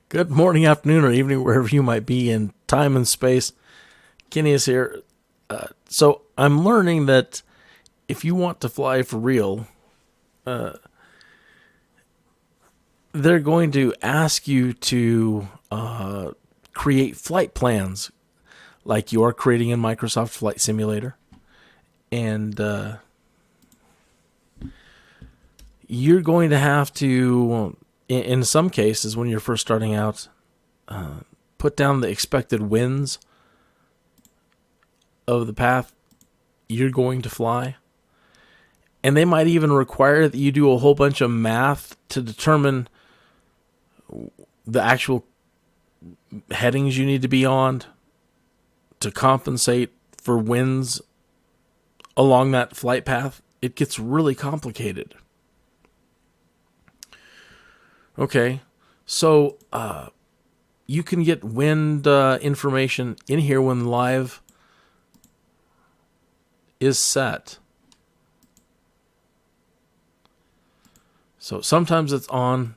Good morning, afternoon, or evening, wherever you might be in time and space. Kinneas here. So I'm learning that if you want to fly for real, they're going to ask you to create flight plans like you are creating in Microsoft Flight Simulator. And you're going to have to, in some cases, when you're first starting out, put down the expected winds of the path you're going to fly. And they might even require that you do a whole bunch of math to determine the actual headings you need to be on to compensate for winds along that flight path. It gets really complicated. Okay, so you can get wind information in here when live is set. So sometimes it's on,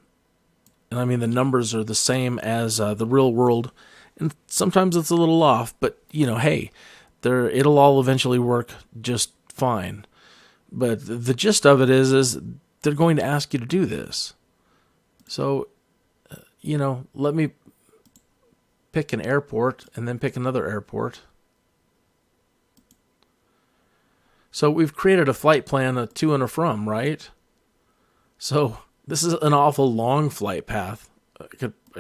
and I mean the numbers are the same as the real world, and sometimes it's a little off, but you know, hey, it'll all eventually work just fine. But the gist of it is they're going to ask you to do this. So, you know, let me pick an airport and then pick another airport. So we've created a flight plan, a to and a from, right? So this is an awful long flight path. I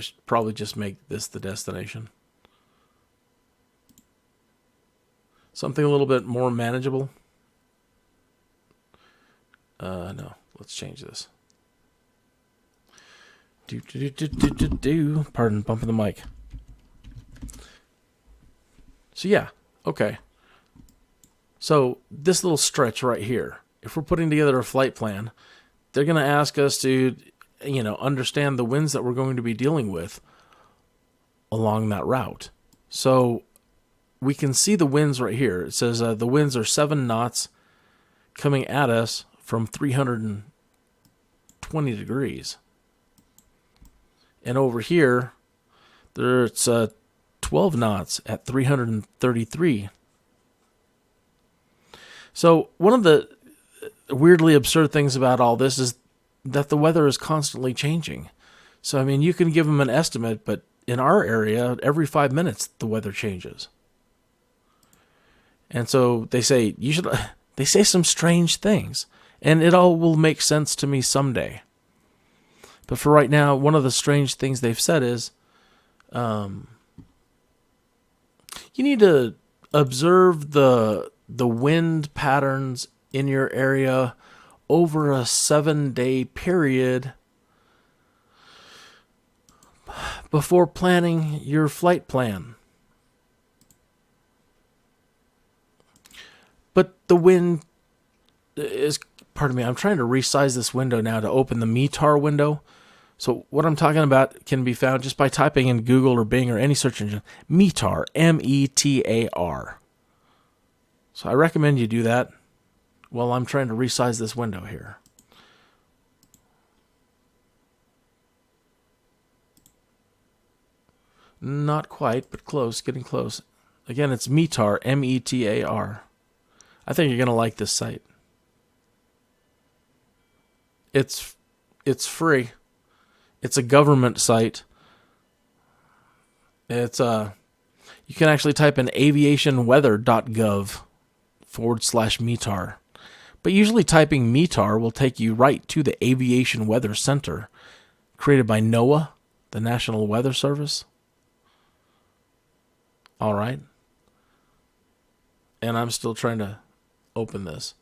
should probably just make this the destination. Something a little bit more manageable. No, let's change this. Pardon, bumping the mic. So yeah, okay. So this little stretch right here, if we're putting together a flight plan, they're going to ask us to, you know, understand the winds that we're going to be dealing with along that route. So we can see the winds right here. It says the winds are 7 knots coming at us from 320 degrees. And over here, there's 12 knots at 333. So one of the weirdly absurd things about all this is that the weather is constantly changing. So, I mean, you can give them an estimate, but in our area, every 5 minutes, the weather changes. And so they say, they say some strange things, and it all will make sense to me someday. But for right now, one of the strange things they've said is, you need to observe the wind patterns in your area over a 7-day period before planning your flight plan. But the wind is, pardon me, I'm trying to resize this window now to open the METAR window. So what I'm talking about can be found just by typing in Google or Bing or any search engine, METAR, METAR. So I recommend you do that while I'm trying to resize this window here. Not quite, but close, getting close. Again, it's METAR, METAR. I think you're going to like this site. It's free. It's a government site. It's you can actually type in aviationweather.gov/METAR. But usually typing METAR will take you right to the Aviation Weather Center, created by NOAA, the National Weather Service. All right. And I'm still trying to open this.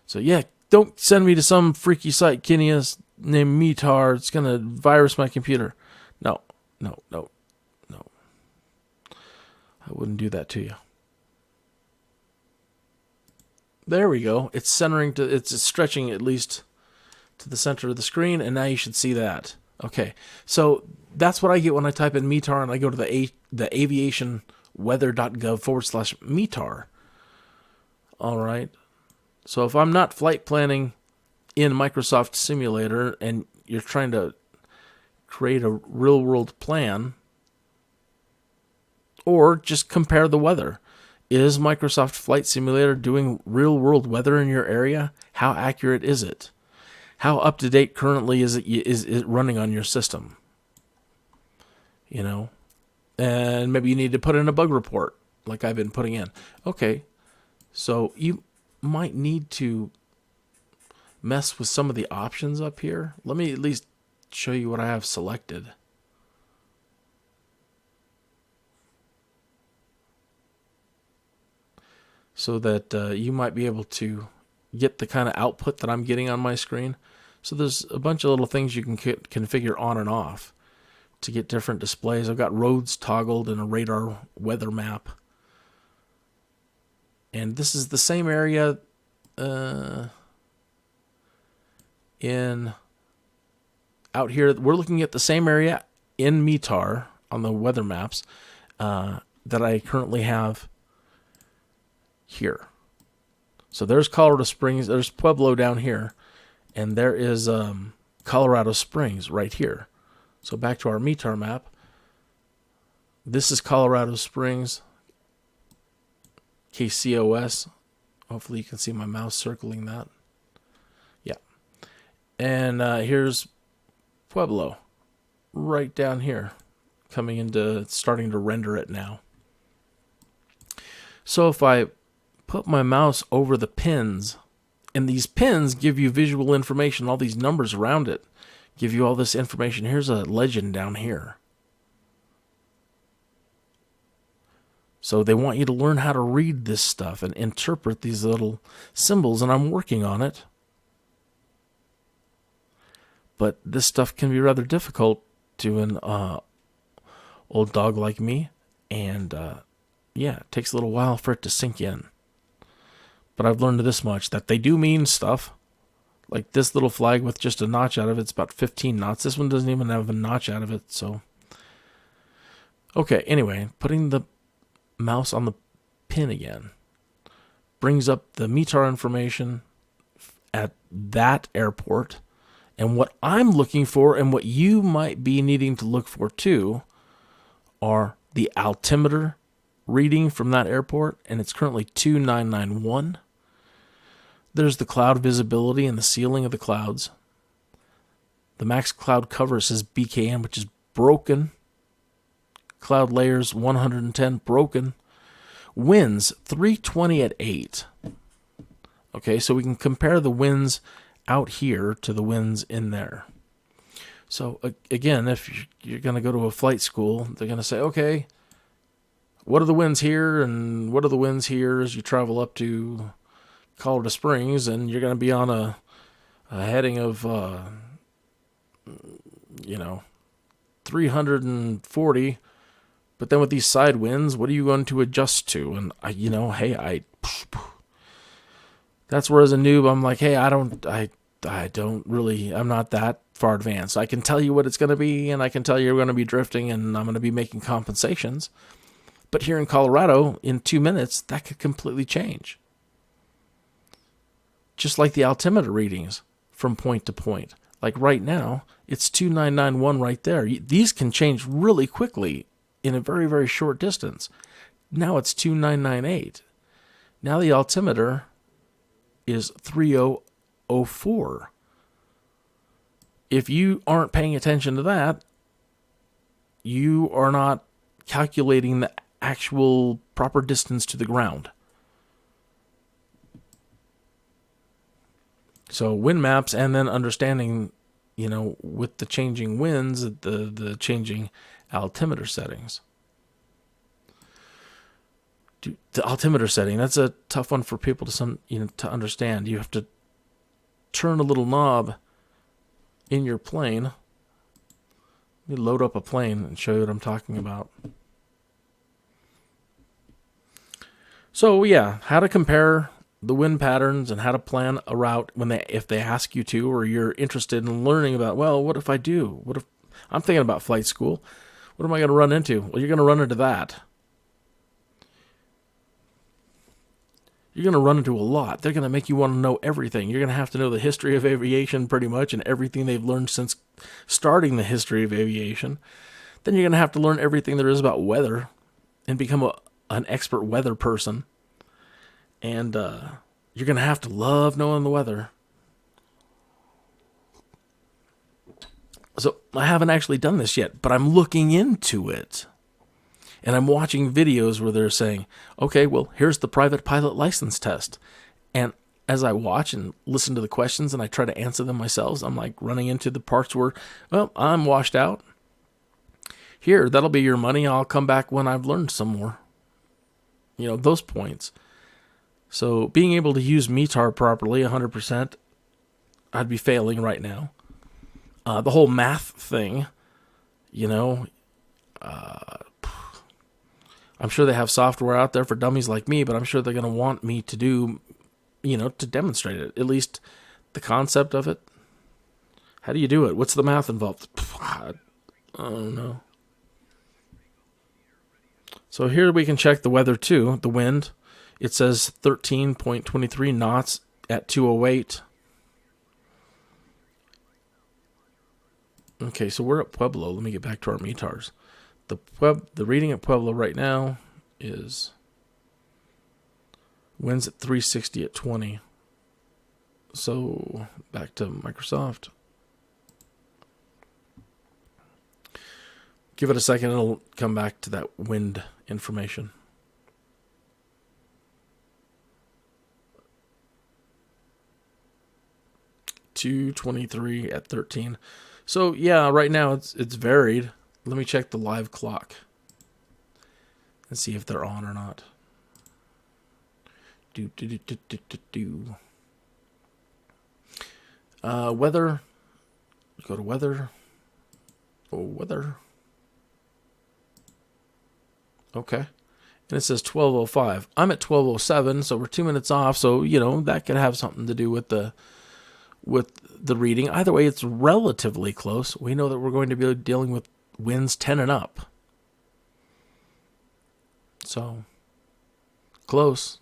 So yeah, don't send me to some freaky site, Kinneas, named METAR. It's going to virus my computer. No. I wouldn't do that to you. There we go. It's centering to, it's stretching at least to the center of the screen, and now you should see that. Okay, so that's what I get when I type in METAR and I go to the aviationweather.gov/METAR. All right. So if I'm not flight planning in Microsoft Simulator and you're trying to create a real-world plan, or just compare the weather. Is Microsoft Flight Simulator doing real-world weather in your area? How accurate is it? How up-to-date currently is it running on your system? You know, and maybe you need to put in a bug report like I've been putting in. Okay, so you might need to mess with some of the options up here. Let me at least show you what I have selected. So that you might be able to get the kind of output that I'm getting on my screen. So there's a bunch of little things you can configure on and off to get different displays. I've got roads toggled and a radar weather map. And this is the same area out here. We're looking at the same area in METAR on the weather maps that I currently have here. So there's Colorado Springs, there's Pueblo down here, and there is Colorado Springs right here. So back to our METAR map. This is Colorado Springs, KCOS. Hopefully you can see my mouse circling that. Yeah. And here's Pueblo right down here, coming into, starting to render it now. So if I put my mouse over the pins, and these pins give you visual information, all these numbers around it give you all this information. Here's a legend down here. So they want you to learn how to read this stuff and interpret these little symbols, and I'm working on it. But this stuff can be rather difficult to an old dog like me, and yeah, it takes a little while for it to sink in. But I've learned this much, that they do mean stuff. Like this little flag with just a notch out of it's about 15 knots. This one doesn't even have a notch out of it, so. Okay, anyway, putting the mouse on the pin again brings up the METAR information at that airport. And what I'm looking for, and what you might be needing to look for too, are the altimeter reading from that airport, and it's currently 2991. There's the cloud visibility and the ceiling of the clouds. The max cloud cover says BKM, which is broken. Cloud layers 110, broken. Winds 320 at 8. Okay, so we can compare the winds out here to the winds in there. So again, if you're going to go to a flight school, they're going to say, okay, what are the winds here and what are the winds here as you travel up to Colorado Springs, and you're going to be on a heading of, 340, but then with these side winds, what are you going to adjust to? And that's where as a noob, I'm like, hey, I'm not that far advanced. I can tell you what it's going to be, and I can tell you you're going to be drifting, and I'm going to be making compensations. But here in Colorado, in 2 minutes, that could completely change. Just like the altimeter readings from point to point. Like right now, it's 2991 right there. These can change really quickly in a very, very short distance. Now it's 2998. Now the altimeter is 3004. If you aren't paying attention to that, you are not calculating the actual proper distance to the ground. So wind maps, and then understanding, with the changing winds, the changing altimeter settings. The altimeter setting, that's a tough one for people to understand. You have to turn a little knob in your plane. Let me load up a plane and show you what I'm talking about. So yeah, how to compare the wind patterns and how to plan a route if they ask you to, or you're interested in learning about, well, what if I do? What if I'm thinking about flight school? What am I going to run into? Well, you're going to run into that. You're going to run into a lot. They're going to make you want to know everything. You're going to have to know the history of aviation pretty much, and everything they've learned since starting the history of aviation, then you're going to have to learn everything there is about weather and become an expert weather person. And you're going to have to love knowing the weather. So I haven't actually done this yet, but I'm looking into it. And I'm watching videos where they're saying, okay, well, here's the private pilot license test. And as I watch and listen to the questions and I try to answer them myself, I'm like running into the parts where, well, I'm washed out. Here, that'll be your money. I'll come back when I've learned some more. You know, those points. So being able to use METAR properly, 100%, I'd be failing right now. The whole math thing, you know, I'm sure they have software out there for dummies like me, but I'm sure they're going to want me to do, you know, to demonstrate it. At least the concept of it. How do you do it? What's the math involved? I don't know. So here we can check the weather too. The wind, it says 13.23 knots at 208. Okay, so we're at Pueblo. Let me get back to our METARs. The reading at Pueblo right now is winds at 360 at 20. So back to Microsoft. Give it a second, it'll come back to that wind information. .223 at 13. So yeah, right now it's varied. Let me check the live clock and see if they're on or not. Weather. Go to weather. Oh, weather. Okay. And it says 12:05. I'm at 12:07, so we're 2 minutes off. So, you know, that could have something to do with the reading. Either way, it's relatively close. We know that we're going to be dealing with winds 10 and up. So, close.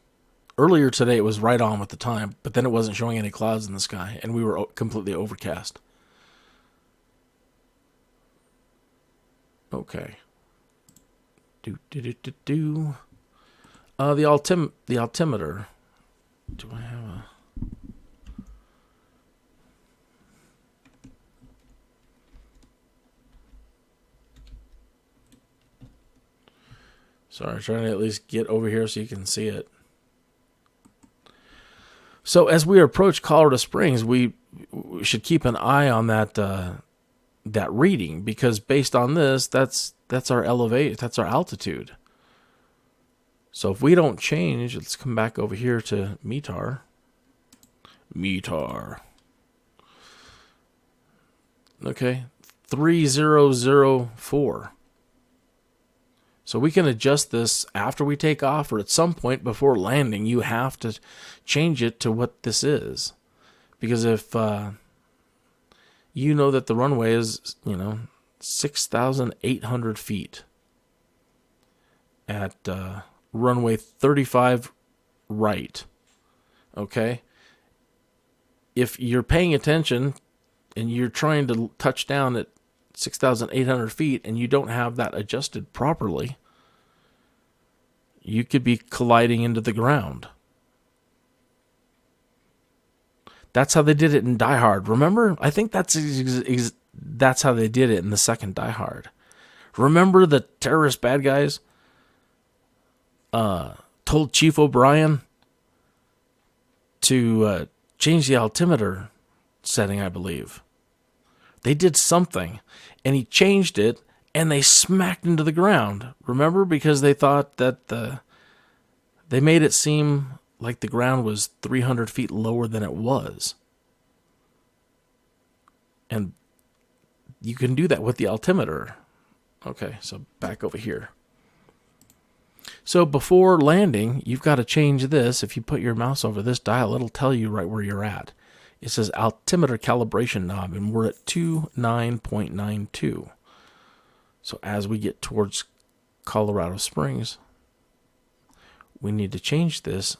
Earlier today, it was right on with the time, but then it wasn't showing any clouds in the sky, and we were completely overcast. Okay. The altimeter. Do I have a... Sorry, trying to at least get over here so you can see it. So as we approach Colorado Springs, we should keep an eye on that that reading, because based on this, that's our that's our altitude. So if we don't change, let's come back over here to METAR. METAR. Okay, 3004. So we can adjust this after we take off, or at some point before landing. You have to change it to what this is. Because if you know that the runway is, 6,800 feet at runway 35 right, okay? If you're paying attention and you're trying to touch down at 6,800 feet and you don't have that adjusted properly, you could be colliding into the ground. That's how they did it in Die Hard. Remember? I think that's how they did it in the second Die Hard. Remember the terrorist bad guys told Chief O'Brien to change the altimeter setting, I believe. They did something, and he changed it, and they smacked into the ground. Remember? Because they thought that they made it seem like the ground was 300 feet lower than it was. And you can do that with the altimeter. Okay, so back over here. So before landing, you've got to change this. If you put your mouse over this dial, it'll tell you right where you're at. It says altimeter calibration knob, and we're at 29.92. So as we get towards Colorado Springs, we need to change this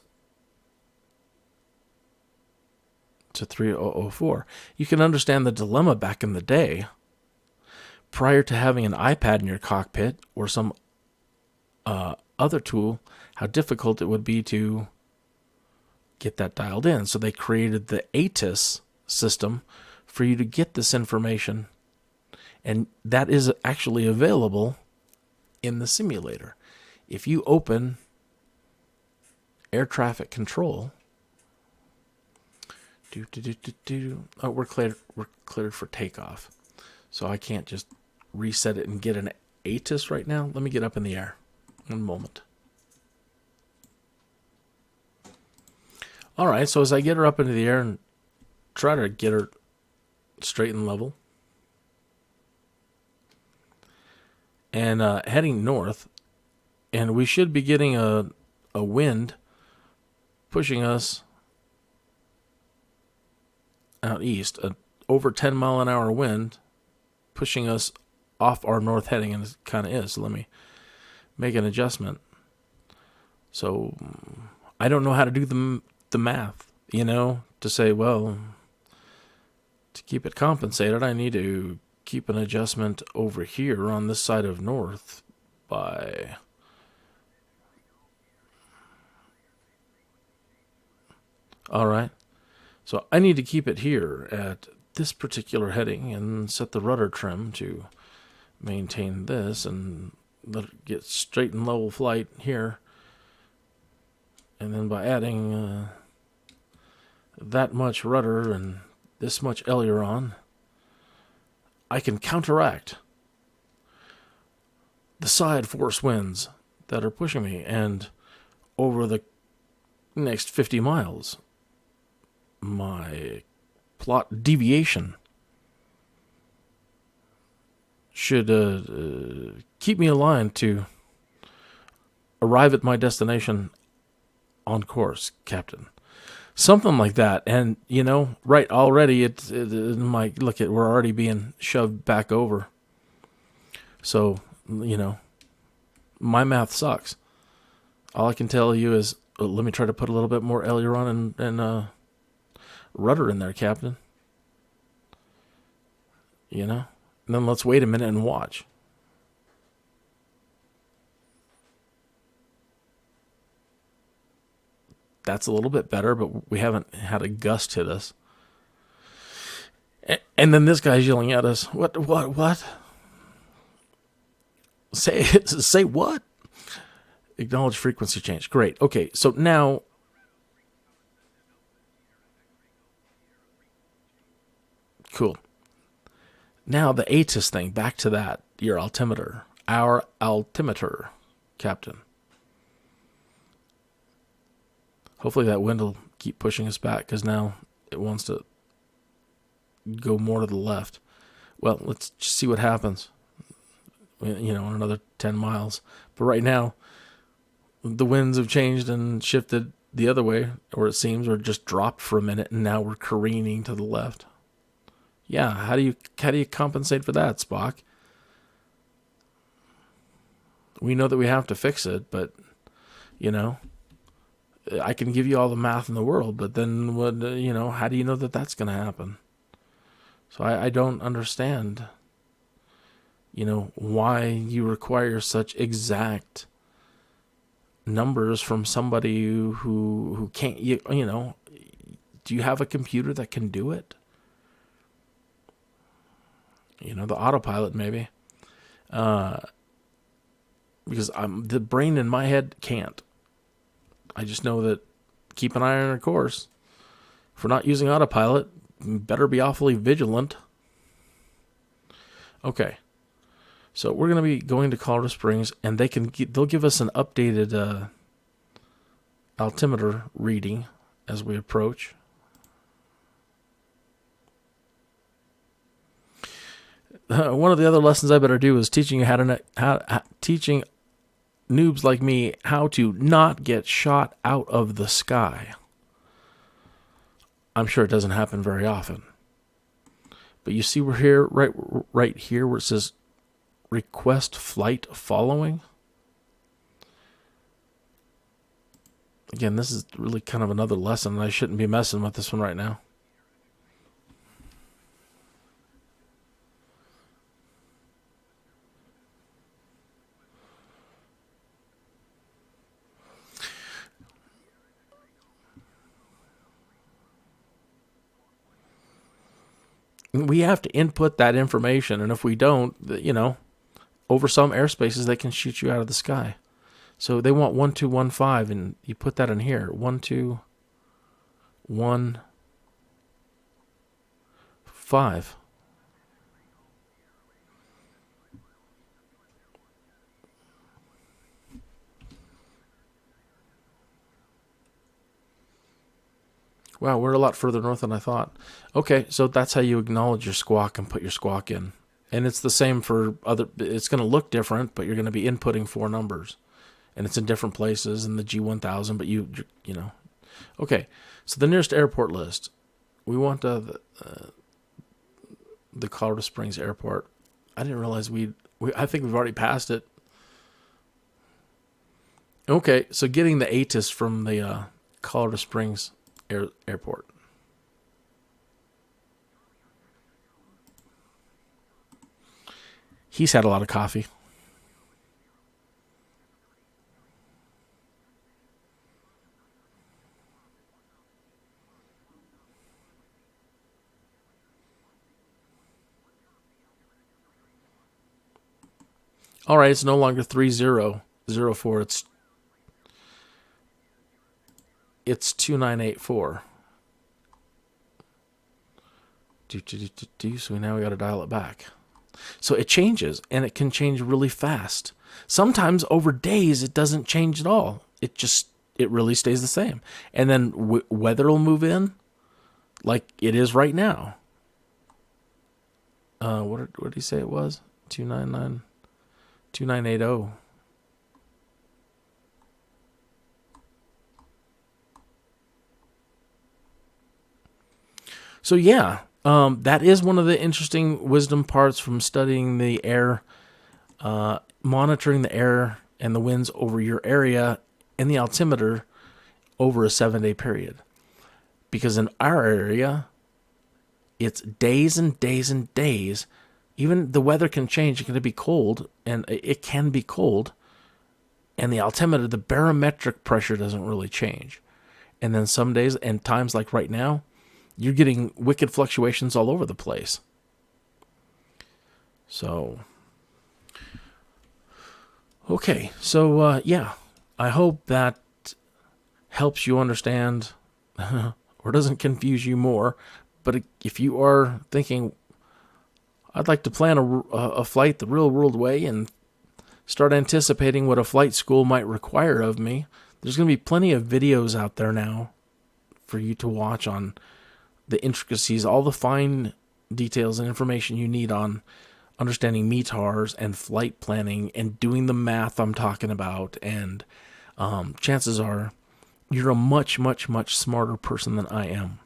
to 3004. You can understand the dilemma back in the day, prior to having an iPad in your cockpit or some other tool, how difficult it would be to get that dialed in. So they created the ATIS system for you to get this information, and that is actually available in the simulator. If you open air traffic control, oh, we're cleared for takeoff. So I can't just reset it and get an ATIS right now. Let me get up in the air. One moment. All right, so as I get her up into the air and try to get her straight and level, and heading north, and we should be getting a wind pushing us out east, an over 10 mile an hour wind pushing us off our north heading, and it kind of is. So let me make an adjustment. So I don't know how to do the math, to say, well, to keep it compensated, I need to keep an adjustment over here on this side of north by... All right. So I need to keep it here at this particular heading and set the rudder trim to maintain this and let it get straight and level flight here. And then by adding that much rudder and this much aileron, I can counteract the side force winds that are pushing me, and over the next 50 miles, my plot deviation should keep me aligned to arrive at my destination on course, Captain. Something like that. And, right, already it might look at, we're already being shoved back over. So, my math sucks. All I can tell you is, let me try to put a little bit more aileron and rudder in there, Captain. And then let's wait a minute and watch. That's a little bit better, but we haven't had a gust hit us. And then this guy's yelling at us, what? Say what? Acknowledge frequency change. Great. Okay, so now... Cool. Now the ATIS thing, back to that, your altimeter. Our altimeter, Captain. Hopefully that wind will keep pushing us back, because now it wants to go more to the left. Well, let's just see what happens, in another 10 miles. But right now, the winds have changed and shifted the other way, or it seems, or just dropped for a minute, and now we're careening to the left. Yeah, how do you compensate for that, Spock? We know that we have to fix it, but, I can give you all the math in the world, but then what? How do you know that that's going to happen? So I don't understand, why you require such exact numbers from somebody who can't. Do you have a computer that can do it? The autopilot maybe, because the brain in my head can't. I just know that keep an eye on our course. If we're not using autopilot, better be awfully vigilant. Okay, so we're going to be going to Colorado Springs, and they'll give us an updated altimeter reading as we approach. One of the other lessons I better do is teaching teaching noobs like me how to not get shot out of the sky. I'm sure it doesn't happen very often. But you see we're here, right here where it says request flight following. Again, this is really kind of another lesson, and I shouldn't be messing with this one right now. We have to input that information, and if we don't, over some airspaces, they can shoot you out of the sky. So they want 1215, and you put that in here. 1215. Wow, we're a lot further north than I thought. Okay, so that's how you acknowledge your squawk and put your squawk in. And it's the same for other, it's going to look different, but you're going to be inputting 4 numbers. And it's in different places in the G1000, but you know. Okay, so the nearest airport list. We want the Colorado Springs Airport. I didn't realize I think we've already passed it. Okay, so getting the ATIS from the Colorado Springs Airport. He's had a lot of coffee. All right, it's no longer 3004. It's 2984. So now we got to dial it back. So it changes, and it can change really fast. Sometimes over days it doesn't change at all. It really stays the same. And then weather will move in, like it is right now. What did he say it was? 2980. So yeah, that is one of the interesting wisdom parts from studying the air, monitoring the air and the winds over your area and the altimeter over a 7-day period. Because in our area, it's days and days and days. Even the weather can change. It's going to be cold, and it can be cold. And the altimeter, the barometric pressure doesn't really change. And then some days and times like right now, you're getting wicked fluctuations all over the place. So, okay. So, yeah, I hope that helps you understand or doesn't confuse you more. But if you are thinking, I'd like to plan a flight the real world way and start anticipating what a flight school might require of me, there's going to be plenty of videos out there now for you to watch on the intricacies, all the fine details and information you need on understanding METARs and flight planning and doing the math I'm talking about. And chances are you're a much, much, much smarter person than I am.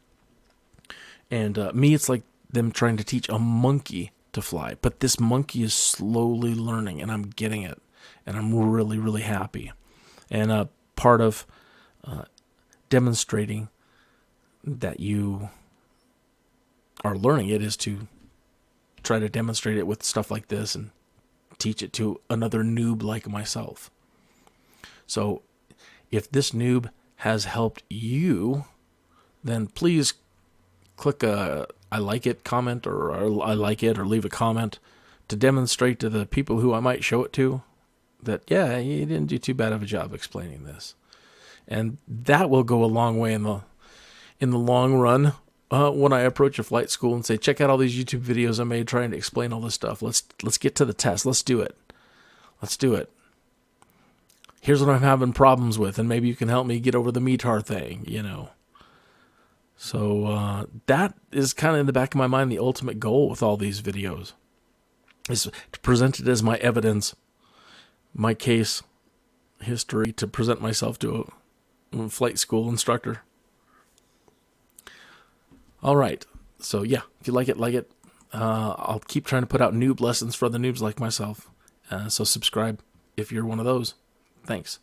And me, it's like them trying to teach a monkey to fly. But this monkey is slowly learning, and I'm getting it. And I'm really, really happy. And part of demonstrating that you are learning it is to try to demonstrate it with stuff like this and teach it to another noob like myself. So if this noob has helped you, then please click a I like it comment, or I like it, or leave a comment to demonstrate to the people who I might show it to that, yeah, you didn't do too bad of a job explaining this. And that will go a long way in the long run. When I approach a flight school and say, check out all these YouTube videos I made trying to explain all this stuff. Let's get to the test. Let's do it. Here's what I'm having problems with, and maybe you can help me get over the METAR thing, So that is kind of in the back of my mind, the ultimate goal with all these videos is to present it as my evidence, my case history, to present myself to a flight school instructor. All right. So, yeah, if you like it. I'll keep trying to put out noob lessons for the noobs like myself. So subscribe if you're one of those. Thanks.